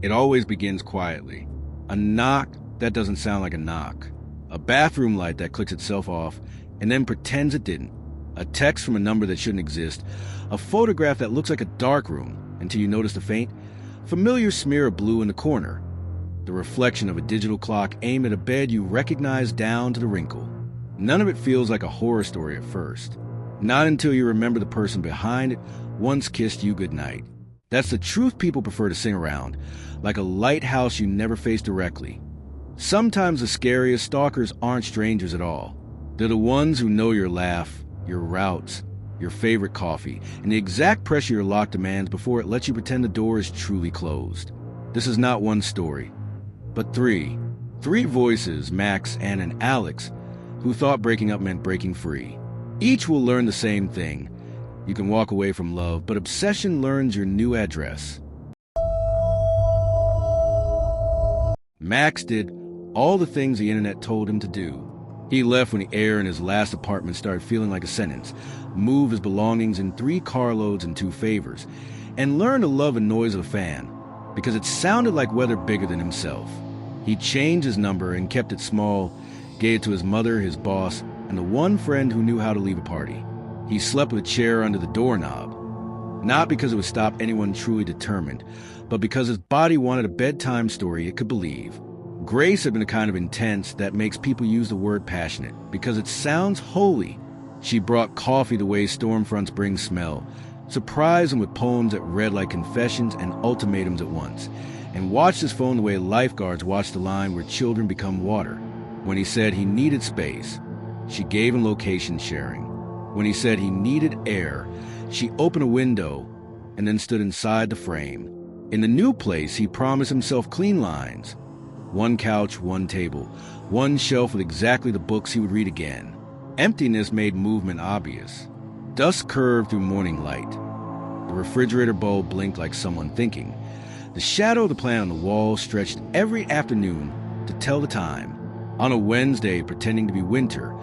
It always begins quietly. A knock that doesn't sound like a knock. A bathroom light that clicks itself off and then pretends it didn't. A text from a number that shouldn't exist. A photograph that looks like a dark room until you notice the faint, familiar smear of blue in the corner. The reflection of a digital clock aimed at a bed you recognize down to the wrinkle. None of it feels like a horror story at first. Not until you remember the person behind it once kissed you goodnight. That's the truth people prefer to sing around, like a lighthouse you never face directly. Sometimes the scariest stalkers aren't strangers at all. They're the ones who know your laugh, your routes, your favorite coffee, and the exact pressure your lock demands before it lets you pretend the door is truly closed. This is not one story, but three. Three voices, Max, Ann, and Alex, who thought breaking up meant breaking free. Each will learn the same thing. You can walk away from love, but obsession learns your new address. Max did all the things the internet told him to do. He left when the air in his last apartment started feeling like a sentence, moved his belongings in 3 carloads and 2 favors, and learned to love the noise of a fan, because it sounded like weather bigger than himself. He changed his number and kept it small, gave it to his mother, his boss, and the one friend who knew how to leave a party. He slept with a chair under the doorknob, not because it would stop anyone truly determined, but because his body wanted a bedtime story it could believe. Grace had been the kind of intense that makes people use the word passionate, because it sounds holy. She brought coffee the way storm fronts bring smell, surprised him with poems that read like confessions and ultimatums at once, and watched his phone the way lifeguards watch the line where children become water. When he said he needed space, she gave him location sharing. When he said he needed air, she opened a window and then stood inside the frame. In the new place, he promised himself clean lines. 1 couch, 1 table, 1 shelf with exactly the books he would read again. Emptiness made movement obvious. Dusk curved through morning light. The refrigerator bulb blinked like someone thinking. The shadow of the plant on the wall stretched every afternoon to tell the time. On a Wednesday, pretending to be winter,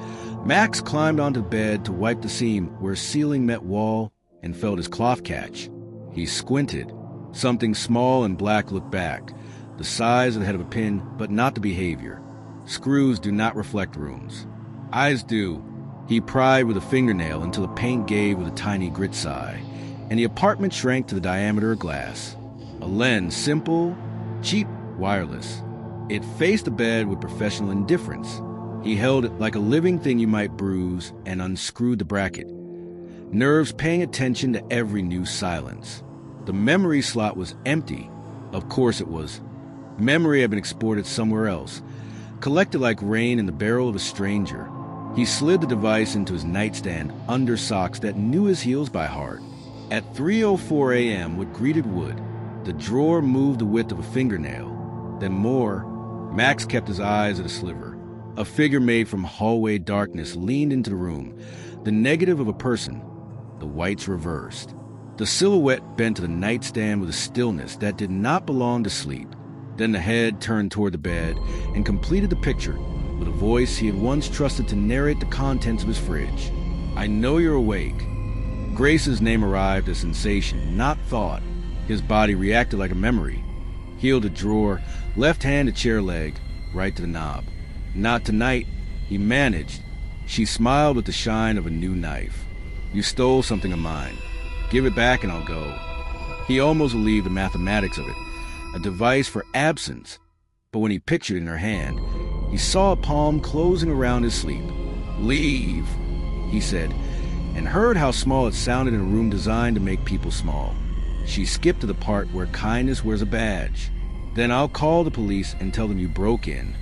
Max climbed onto the bed to wipe the seam where ceiling met wall and felt his cloth catch. He squinted. Something small and black looked back, the size of the head of a pin, but not the behavior. Screws do not reflect rooms. Eyes do. He pried with a fingernail until the paint gave with a tiny grit sigh, and the apartment shrank to the diameter of glass. A lens, simple, cheap, wireless. It faced the bed with professional indifference. He held it like a living thing you might bruise and unscrewed the bracket. Nerves paying attention to every new silence. The memory slot was empty. Of course it was. Memory had been exported somewhere else, collected like rain in the barrel of a stranger. He slid the device into his nightstand under socks that knew his heels by heart. At 3:04 a.m. with greeted wood, the drawer moved the width of a fingernail. Then more. Max kept his eyes at a sliver. A figure made from hallway darkness leaned into the room, the negative of a person, the whites reversed. The silhouette bent to the nightstand with a stillness that did not belong to sleep. Then the head turned toward the bed and completed the picture with a voice he had once trusted to narrate the contents of his fridge. "I know you're awake." Grace's name arrived as sensation, not thought. His body reacted like a memory. Heeled a drawer, left hand to chair leg, right to the knob. "Not tonight," he managed. She smiled with the shine of a new knife. "You stole something of mine. Give it back and I'll go." He almost believed the mathematics of it, a device for absence. But when he pictured it in her hand, he saw a palm closing around his sleep. "Leave," he said, and heard how small it sounded in a room designed to make people small. She skipped to the part where kindness wears a badge. "Then I'll call the police and tell them you broke in."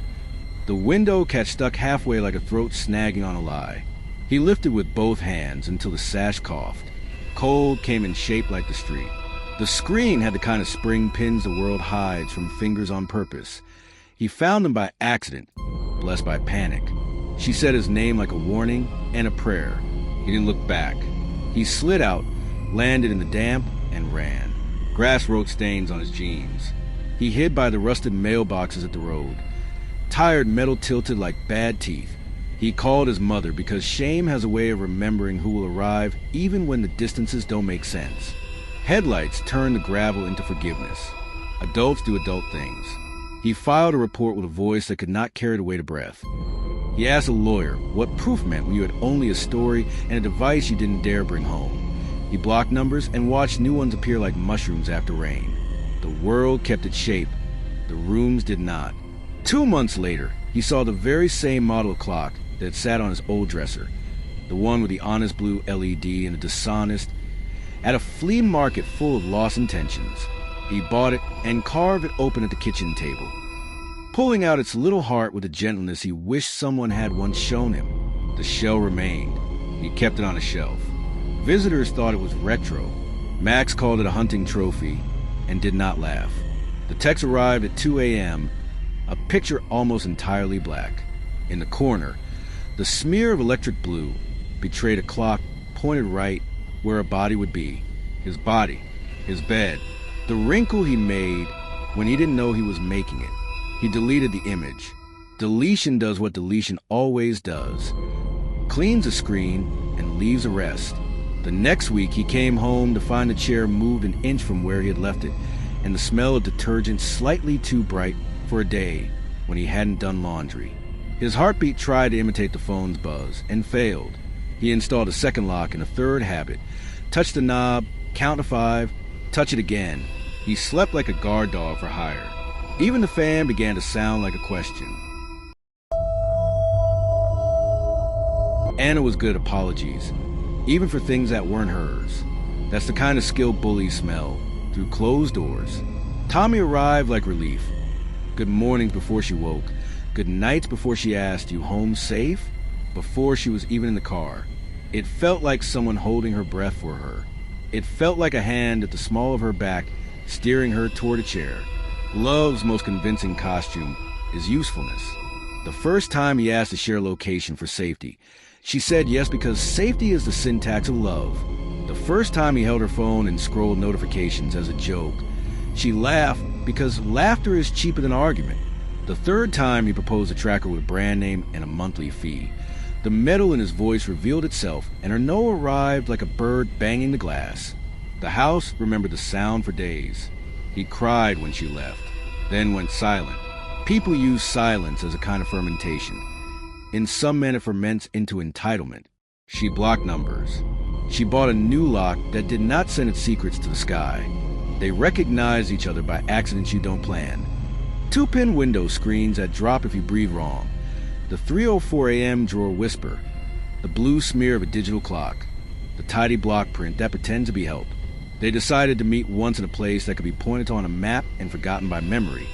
The window catch stuck halfway like a throat snagging on a lie. He lifted with both hands until the sash coughed. Cold came in shape like the street. The screen had the kind of spring pins the world hides from fingers on purpose. He found them by accident, blessed by panic. She said his name like a warning and a prayer. He didn't look back. He slid out, landed in the damp, and ran. Grass wrote stains on his jeans. He hid by the rusted mailboxes at the road. Tired metal tilted like bad teeth. He called his mother because shame has a way of remembering who will arrive even when the distances don't make sense. Headlights turned the gravel into forgiveness. Adults do adult things. He filed a report with a voice that could not carry the weight of breath. He asked a lawyer what proof meant when you had only a story and a device you didn't dare bring home. He blocked numbers and watched new ones appear like mushrooms after rain. The world kept its shape. The rooms did not. 2 months later, he saw the very same model clock that sat on his old dresser, the one with the honest blue LED and the dishonest, at a flea market full of lost intentions. He bought it and carved it open at the kitchen table, pulling out its little heart with a gentleness he wished someone had once shown him. The shell remained. He kept it on a shelf. Visitors thought it was retro. Max called it a hunting trophy and did not laugh. The text arrived at 2 a.m., a picture almost entirely black. In the corner, the smear of electric blue betrayed a clock pointed right where a body would be. His body, his bed, the wrinkle he made when he didn't know he was making it. He deleted the image. Deletion does what deletion always does. Cleans a screen and leaves a rest. The next week he came home to find the chair moved an inch from where he had left it, and the smell of detergent slightly too bright for a day when he hadn't done laundry. His heartbeat tried to imitate the phone's buzz and failed. He installed a second lock and a third habit. Touch the knob, count to 5, touch it again. He slept like a guard dog for hire. Even the fan began to sound like a question. Anna was good at apologies, even for things that weren't hers. That's the kind of skill bullies smell, through closed doors. Tommy arrived like relief. Good mornings before she woke. Good nights before she asked, "You home safe?" Before she was even in the car. It felt like someone holding her breath for her. It felt like a hand at the small of her back, steering her toward a chair. Love's most convincing costume is usefulness. The first time he asked to share location for safety, she said yes because safety is the syntax of love. The first time he held her phone and scrolled notifications as a joke, she laughed because laughter is cheaper than argument. The third time he proposed a tracker with a brand name and a monthly fee. The metal in his voice revealed itself, and her no arrived like a bird banging the glass. The house remembered the sound for days. He cried when she left, then went silent. People use silence as a kind of fermentation. In some men it ferments into entitlement. She blocked numbers. She bought a new lock that did not send its secrets to the sky. They recognized each other by accidents you don't plan. 2-pin window screens that drop if you breathe wrong. The 3:04 a.m. drawer whisper. The blue smear of a digital clock. The tidy block print that pretends to be help. They decided to meet once in a place that could be pointed to on a map and forgotten by memory.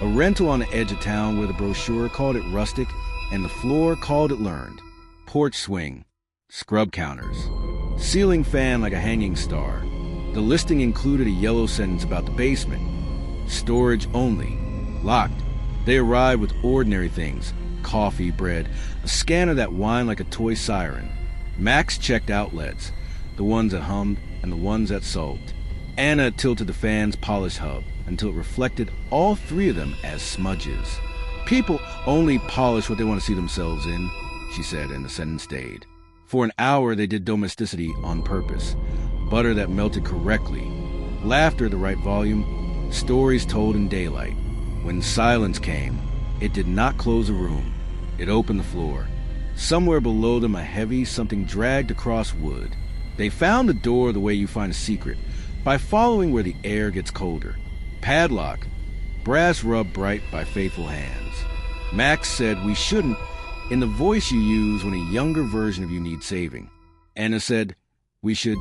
A rental on the edge of town where the brochure called it rustic and the floor called it learned. Porch swing. Scrub counters. Ceiling fan like a hanging star. The listing included a yellow sentence about the basement. Storage only. Locked. They arrived with ordinary things. Coffee, bread, a scanner that whined like a toy siren. Max checked outlets, the ones that hummed and the ones that sulked. Anna tilted the fan's polished hub until it reflected all three of them as smudges. People only polish what they want to see themselves in, she said, and the sentence stayed. For an hour they did domesticity on purpose. Butter that melted correctly. Laughter at the right volume. Stories told in daylight. When silence came, it did not close the room. It opened the floor. Somewhere below them a heavy something dragged across wood. They found the door the way you find a secret, by following where the air gets colder. Padlock. Brass rubbed bright by faithful hands. Max said we shouldn't, in the voice you use when a younger version of you needs saving. Anna said we should,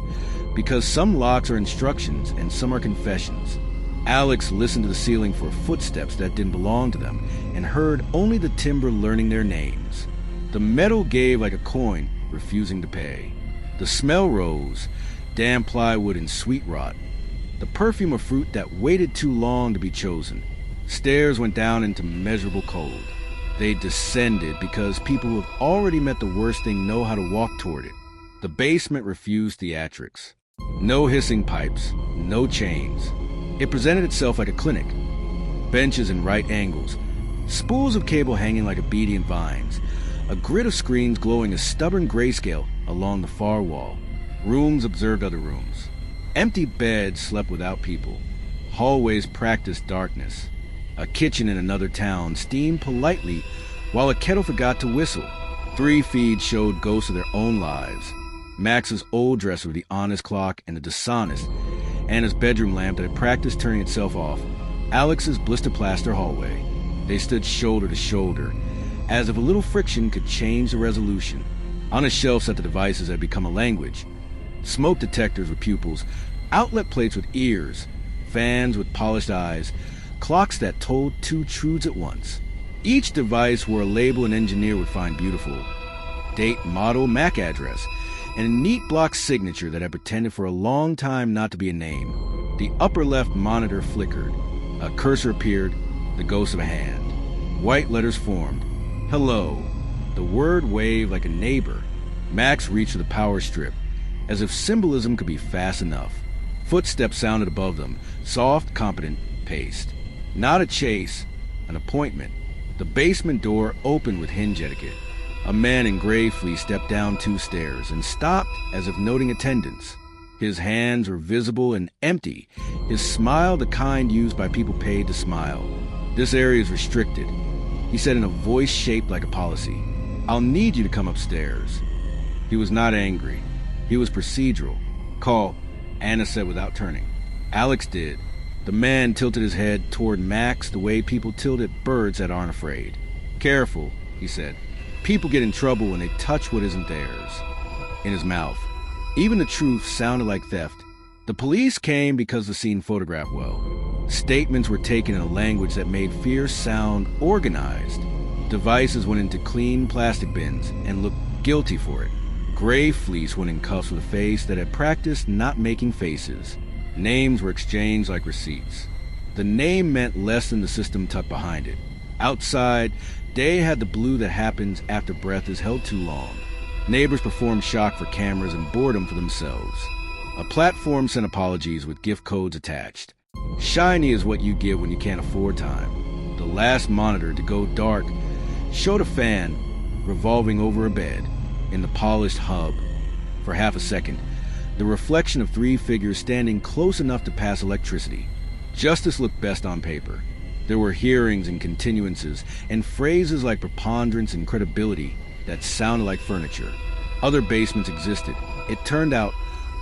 because some locks are instructions and some are confessions. Alex listened to the ceiling for footsteps that didn't belong to them and heard only the timber learning their names. The metal gave like a coin, refusing to pay. The smell rose, damp plywood and sweet rot. The perfume of fruit that waited too long to be chosen. Stairs went down into measurable cold. They descended because people who have already met the worst thing know how to walk toward it. The basement refused theatrics. No hissing pipes, no chains. It presented itself like a clinic. Benches in right angles, spools of cable hanging like obedient vines, a grid of screens glowing a stubborn grayscale along the far wall. Rooms observed other rooms. Empty beds slept without people. Hallways practiced darkness. A kitchen in another town steamed politely while a kettle forgot to whistle. 3 feeds showed ghosts of their own lives. Max's old dresser with the honest clock and the dishonest, Anna's bedroom lamp that had practiced turning itself off, Alex's blister plaster hallway. They stood shoulder to shoulder, as if a little friction could change the resolution. On a shelf sat the devices that had become a language. Smoke detectors with pupils, outlet plates with ears, fans with polished eyes, clocks that told 2 truths at once. Each device wore a label an engineer would find beautiful. Date, model, MAC address, and a neat block signature that had pretended for a long time not to be a name. The upper left monitor flickered. A cursor appeared, the ghost of a hand. White letters formed. Hello. The word waved like a neighbor. Max reached for the power strip, as if symbolism could be fast enough. Footsteps sounded above them, soft, competent, paced. Not a chase, an appointment. The basement door opened with hinge etiquette. A man in gray fleece stepped down 2 stairs and stopped as if noting attendance. His hands were visible and empty, his smile the kind used by people paid to smile. This area is restricted, he said in a voice shaped like a policy. I'll need you to come upstairs. He was not angry. He was procedural. Call, Anna said without turning. Alex did. The man tilted his head toward Max the way people tilt at birds that aren't afraid. Careful, he said. People get in trouble when they touch what isn't theirs. In his mouth. Even the truth sounded like theft. The police came because the scene photographed well. Statements were taken in a language that made fear sound organized. Devices went into clean plastic bins and looked guilty for it. Gray fleece went in cuffs with a face that had practiced not making faces. Names were exchanged like receipts. The name meant less than the system tucked behind it. Outside, day had the blue that happens after breath is held too long. Neighbors performed shock for cameras and boredom for themselves. A platform sent apologies with gift codes attached. Shiny is what you give when you can't afford time. The last monitor to go dark showed a fan revolving over a bed in the polished hub. For half a second, the reflection of 3 figures standing close enough to pass electricity. Justice looked best on paper. There were hearings and continuances, and phrases like preponderance and credibility that sounded like furniture. Other basements existed. It turned out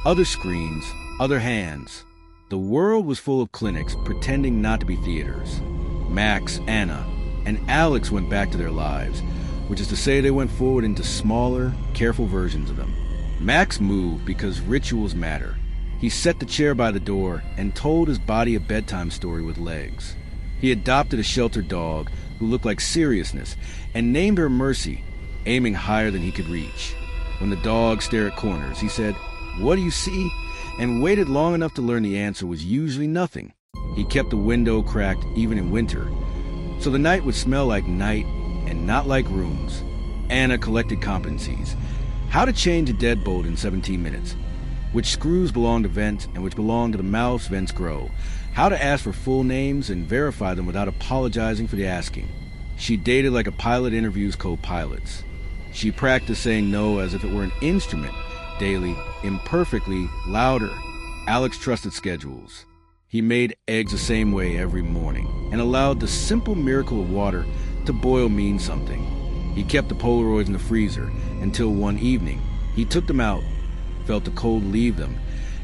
other screens, other hands. The world was full of clinics pretending not to be theaters. Max, Anna, and Alex went back to their lives, which is to say they went forward into smaller, careful versions of them. Max moved because rituals matter. He set the chair by the door and told his body a bedtime story with legs. He adopted a sheltered dog who looked like seriousness and named her Mercy, aiming higher than he could reach. When the dog stared at corners, he said, "What do you see?" and waited long enough to learn the answer was usually nothing. He kept the window cracked even in winter, so the night would smell like night and not like rooms. Anna collected competencies. How to change a deadbolt in 17 minutes. Which screws belong to vents and which belong to the mouths vents grow. How to ask for full names and verify them without apologizing for the asking. She dated like a pilot interviews co-pilots. She practiced saying no as if it were an instrument, daily, imperfectly, louder. Alex trusted schedules. He made eggs the same way every morning and allowed the simple miracle of water to boil mean something. He kept the Polaroids in the freezer until one evening he took them out, felt the cold leave them,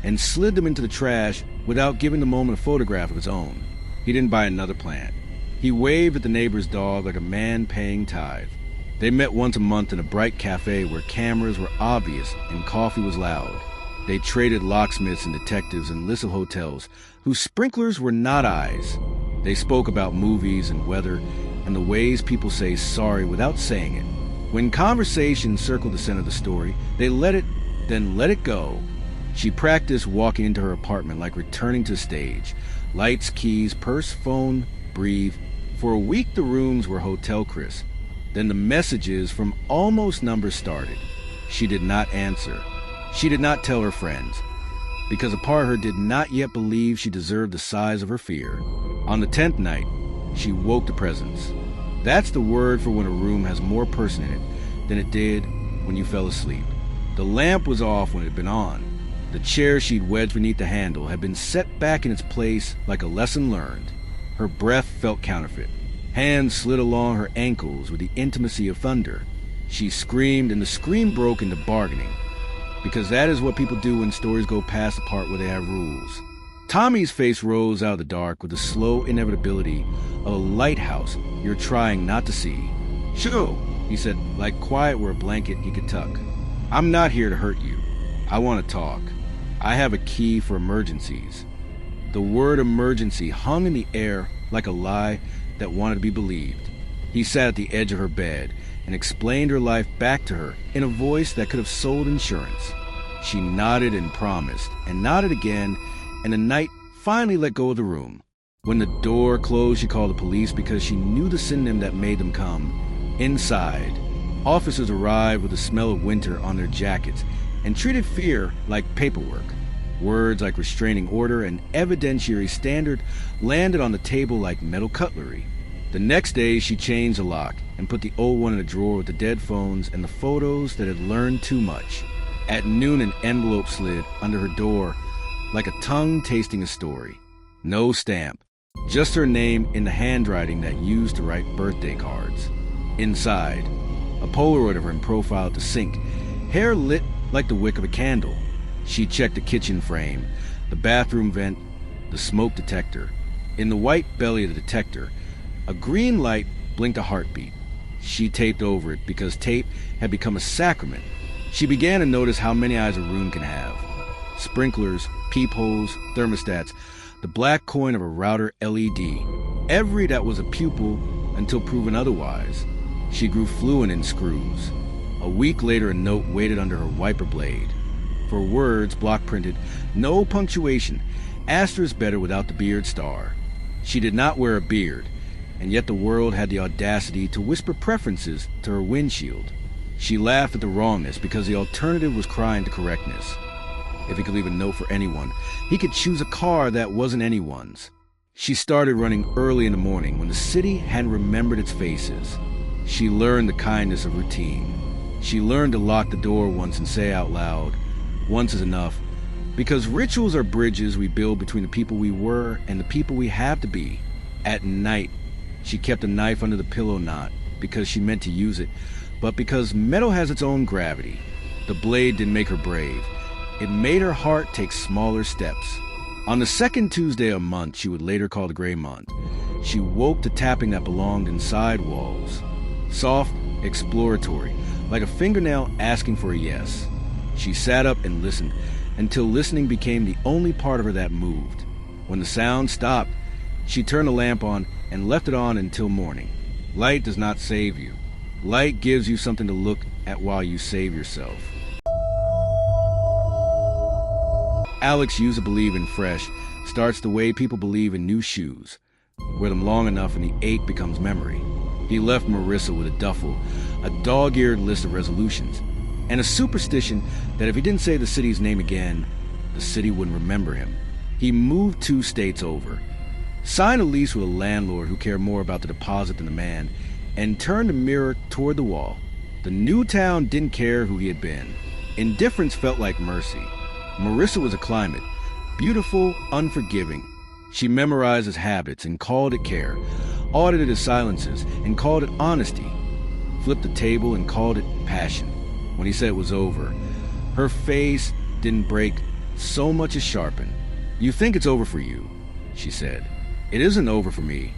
and slid them into the trash without giving the moment a photograph of his own. He didn't buy another plant. He waved at the neighbor's dog like a man paying tithe. They met once a month in a bright cafe where cameras were obvious and coffee was loud. They traded locksmiths and detectives in Lissel hotels whose sprinklers were not eyes. They spoke about movies and weather and the ways people say sorry without saying it. When conversation circled the center of the story, they let it go. She practiced walking into her apartment like returning to the stage. Lights, keys, purse, phone, breathe. For a week the rooms were hotel crisp. Then the messages from almost numbers started. She did not answer. She did not tell her friends, because a part of her did not yet believe she deserved the size of her fear. On the 10th night, she woke to presence. That's the word for when a room has more person in it than it did when you fell asleep. The lamp was off when it had been on. The chair she'd wedged beneath the handle had been set back in its place like a lesson learned. Her breath felt counterfeit. Hands slid along her ankles with the intimacy of thunder. She screamed, and the scream broke into bargaining, because that is what people do when stories go past the part where they have rules. Tommy's face rose out of the dark with the slow inevitability of a lighthouse you're trying not to see. "Sure," he said, like quiet were a blanket he could tuck. "I'm not here to hurt you. I want to talk. I have a key for emergencies." The word emergency hung in the air like a lie that wanted to be believed. He sat at the edge of her bed and explained her life back to her in a voice that could have sold insurance. She nodded and promised, and nodded again, and the night finally let go of the room. When the door closed, she called the police because she knew the synonym that made them come. Inside, officers arrived with the smell of winter on their jackets and treated fear like paperwork. Words like restraining order and evidentiary standard landed on the table like metal cutlery. The next day, she changed the lock and put the old one in a drawer with the dead phones and the photos that had learned too much. At noon, an envelope slid under her door like a tongue tasting a story. No stamp, just her name in the handwriting that used to write birthday cards. Inside, a Polaroid of her in profile at the sink, hair lit like the wick of a candle. She checked the kitchen frame, the bathroom vent, the smoke detector. In the white belly of the detector, a green light blinked a heartbeat. She taped over it because tape had become a sacrament. She began to notice how many eyes a room can have. Sprinklers, peepholes, thermostats, the black coin of a router LED. Every that was a pupil until proven otherwise. She grew fluent in screws. A week later, a note waited under her wiper blade. For words, block printed, no punctuation, asterisk better without the beard star. She did not wear a beard, and yet the world had the audacity to whisper preferences to her windshield. She laughed at the wrongness because the alternative was crying to correctness. If he could leave a note for anyone, he could choose a car that wasn't anyone's. She started running early in the morning when the city hadn't remembered its faces. She learned the kindness of routine. She learned to lock the door once and say out loud, "Once is enough," because rituals are bridges we build between the people we were and the people we have to be. At night, she kept a knife under the pillow, not because she meant to use it, but because metal has its own gravity. The blade didn't make her brave. It made her heart take smaller steps. On the second Tuesday of a month she would later call the Gray Month, she woke to tapping that belonged inside walls. Soft, exploratory, like a fingernail asking for a yes. She sat up and listened until listening became the only part of her that moved. When the sound stopped, she turned the lamp on and left it on until morning. Light does not save you. Light gives you something to look at while you save yourself. Alex used to believe in fresh starts the way people believe in new shoes. Wear them long enough and the ache becomes memory. He left Marissa with a duffel, a dog-eared list of resolutions, and a superstition that if he didn't say the city's name again, the city wouldn't remember him. He moved 2 states over, signed a lease with a landlord who cared more about the deposit than the man, and turned the mirror toward the wall. The new town didn't care who he had been. Indifference felt like mercy. Marissa was a climate, beautiful, unforgiving. She memorized his habits and called it care, audited his silences and called it honesty, flipped the table and called it passion. When he said it was over, her face didn't break so much as sharpen. "You think it's over for you," she said. "It isn't over for me."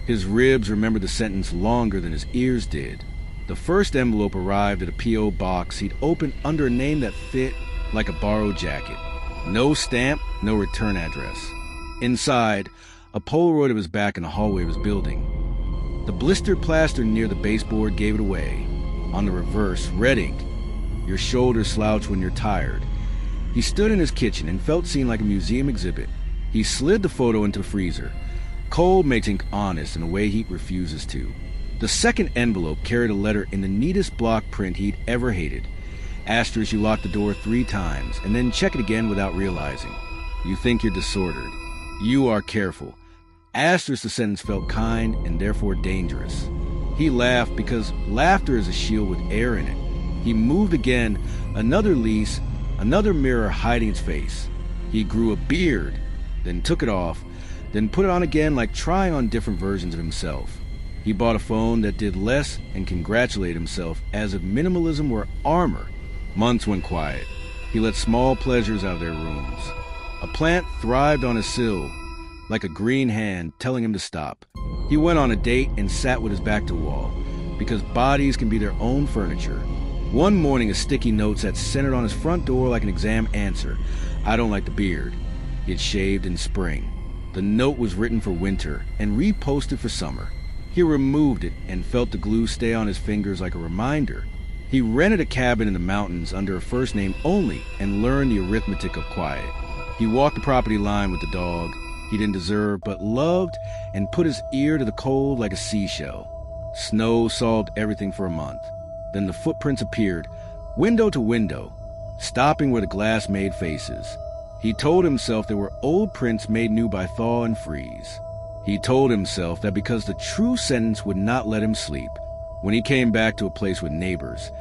His ribs remembered the sentence longer than his ears did. The first envelope arrived at a P.O. box he'd opened under a name that fit like a borrowed jacket. No stamp, no return address. Inside, a Polaroid of his back in the hallway of his building. The blistered plaster near the baseboard gave it away. On the reverse, red ink. "Your shoulders slouch when you're tired." He stood in his kitchen and felt seen like a museum exhibit. He slid the photo into the freezer. Cold makes ink honest in a way heat refuses to. The second envelope carried a letter in the neatest block print he'd ever hated. Asterisk, you lock the door 3 times, and then check it again without realizing. You think you're disordered. You are careful. Asterisk, the sentence felt kind and therefore dangerous. He laughed because laughter is a shield with air in it. He moved again, another lease, another mirror hiding its face. He grew a beard, then took it off, then put it on again like trying on different versions of himself. He bought a phone that did less and congratulated himself as if minimalism were armor. Months went quiet. He let small pleasures out of their rooms. A plant thrived on his sill, like a green hand telling him to stop. He went on a date and sat with his back to the wall, because bodies can be their own furniture. One morning, a sticky note sat centered on his front door like an exam answer. I don't like the beard. He had shaved in spring. The note was written for winter and reposted for summer. He removed it and felt the glue stay on his fingers like a reminder. He rented a cabin in the mountains under a first name only and learned the arithmetic of quiet. He walked the property line with the dog he didn't deserve but loved and put his ear to the cold like a seashell. Snow solved everything for a month. Then the footprints appeared, window to window, stopping where the glass made faces. He told himself there were old prints made new by thaw and freeze. He told himself that because the true sentence would not let him sleep. When he came back to a place with neighbors,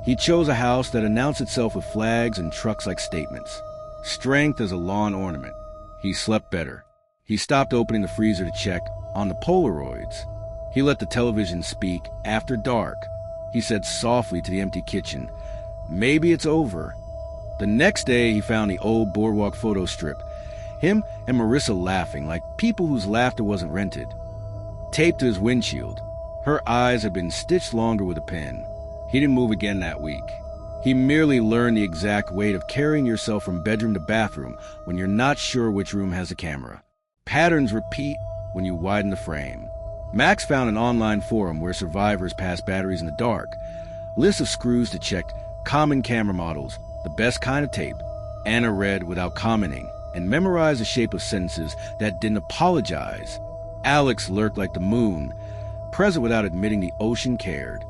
he chose a house that announced itself with flags and trucks like statements. Strength as a lawn ornament. He slept better. He stopped opening the freezer to check on the Polaroids. He let the television speak after dark. He said softly to the empty kitchen, "Maybe it's over." The next day, he found the old boardwalk photo strip, him and Marissa laughing like people whose laughter wasn't rented. Taped to his windshield, her eyes had been stitched longer with a pin. He didn't move again that week. He merely learned the exact weight of carrying yourself from bedroom to bathroom when you're not sure which room has a camera. Patterns repeat when you widen the frame. Max found an online forum where survivors passed batteries in the dark, lists of screws to check, common camera models, the best kind of tape. Anna read without commenting and memorized the shape of sentences that didn't apologize. Alex lurked like the moon, present without admitting the ocean cared.